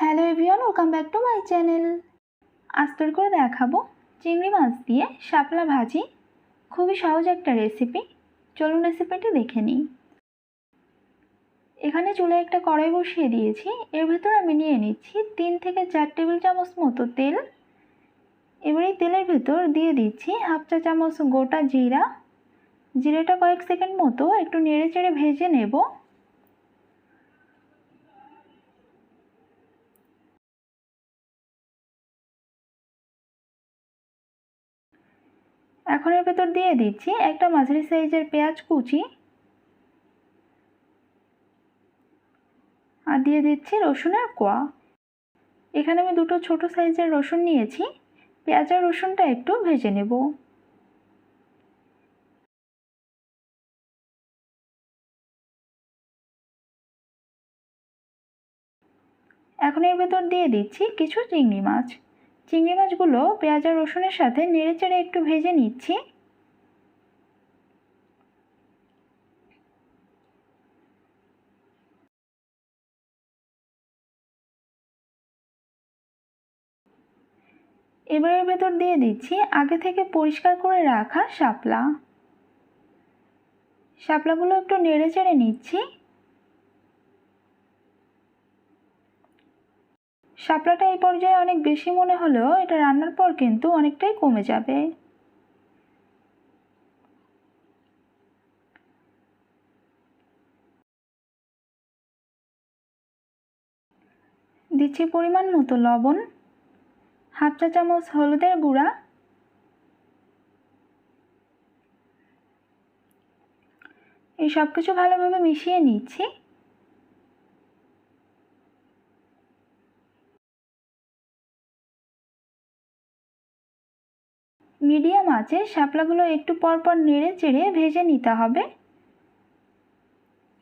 Hello everyone, welcome back to my channel. আজ তৈরি করে দেখাবো চিংড়ি মাছ দিয়ে শাপলা ভাজি। খুবই সহজ একটা রেসিপি, চলুন রেসিপিটি দেখে নিই। এখানে চুলায় একটা কড়াই বসিয়ে দিয়েছি। এর ভেতর আমি নিয়ে নিচ্ছি 3 থেকে 4 টেবিল চামচ মতো তেল। এবার এই তেলের ভেতর দিয়ে দিচ্ছি হাফ চা চামচ গোটা জিরা। জিরাটা কয়েক সেকেন্ড মতো একটু নেড়ে চেড়ে ভেজে নেব। এখন এর ভেতর দিয়ে দিচ্ছি একটা মাঝারি সাইজের পেঁয়াজ কুচি আর দিয়ে দিচ্ছি রসুনের কোয়া। এখানে আমি দুটো ছোট সাইজের রসুন নিয়েছি। পেঁয়াজ আর রসুনটা একটু ভেজে নেব। এখন এর ভেতর দিয়ে দিচ্ছি কিছু চিংড়ি মাছ। চিংড়ি মাছগুলো পেঁয়াজ আর রসুনের সাথে নেড়েচেড়ে একটু ভেজে নিচ্ছি। এবার এর ভেতর দিয়ে দিচ্ছি আগে থেকে পরিষ্কার করে রাখা শাপলা। শাপলাগুলো একটু নেড়েচেড়ে নিচ্ছি। শাপলাটা এই পর্যায়ে অনেক বেশি মনে হলেও এটা রান্নার পর কিন্তু অনেকটাই কমে যাবে। দিচ্ছি পরিমাণ মতো লবণ, হাফ চা চামচ হলুদের গুঁড়া, এই সব কিছু ভালোভাবে মিশিয়ে নিচ্ছি। মিডিয়াম আঁচে শাপলাগুলো একটু পরপর নেড়ে চেড়ে ভেজে নিতে হবে।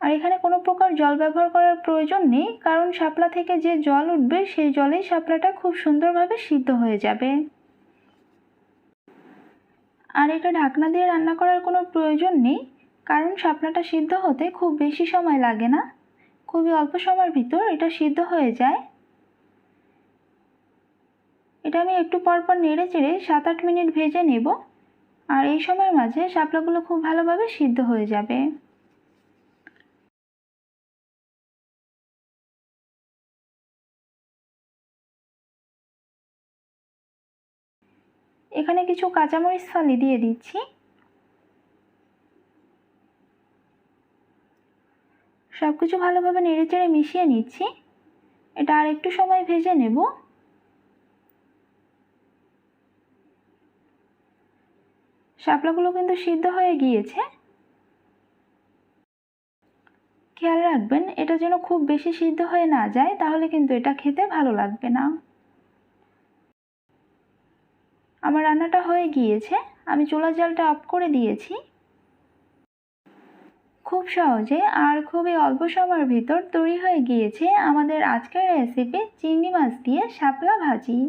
আর এখানে কোনো প্রকার জল ব্যবহার করার প্রয়োজন নেই, কারণ শাপলা থেকে যে জল উঠবে সেই জলেই শাপলাটা খুব সুন্দরভাবে সিদ্ধ হয়ে যাবে। আর এটা ঢাকনা দিয়ে রান্না করার কোনো প্রয়োজন নেই, কারণ শাপলাটা সিদ্ধ হতে খুব বেশি সময় লাগে না, খুবই অল্প সময়ের ভিতর এটা সিদ্ধ হয়ে যায়। এটা আমি একটু পরপর নেড়ে চেড়ে 7-8 মিনিট ভেজে নেব। আর এই সময়ের মাঝে শাপলাগুলো খুব ভালোভাবে সিদ্ধ হয়ে যাবে। এখানে কিছু কাঁচামরিচ ফালি দিয়ে দিচ্ছি। সব কিছু ভালোভাবে নেড়েচেড়ে মিশিয়ে নিচ্ছি। এটা আর একটু সময় ভেজে নেব। শাপলাগুলো কিন্তু সিদ্ধ হয়ে গিয়েছে। খেয়াল রাখবেন এটা যেন খুব বেশি সিদ্ধ হয়ে না যায়, তাহলে কিন্তু এটা খেতে ভালো লাগবে না। আমার রান্নাটা হয়ে গিয়েছে, আমি চুলার জালটা অফ করে দিয়েছি। খুব সহজে আর খুবই অল্প সময়ের ভিতর তৈরি হয়ে গিয়েছে আমাদের আজকের রেসিপি চিংড়ি মাছ দিয়ে শাপলা ভাজি।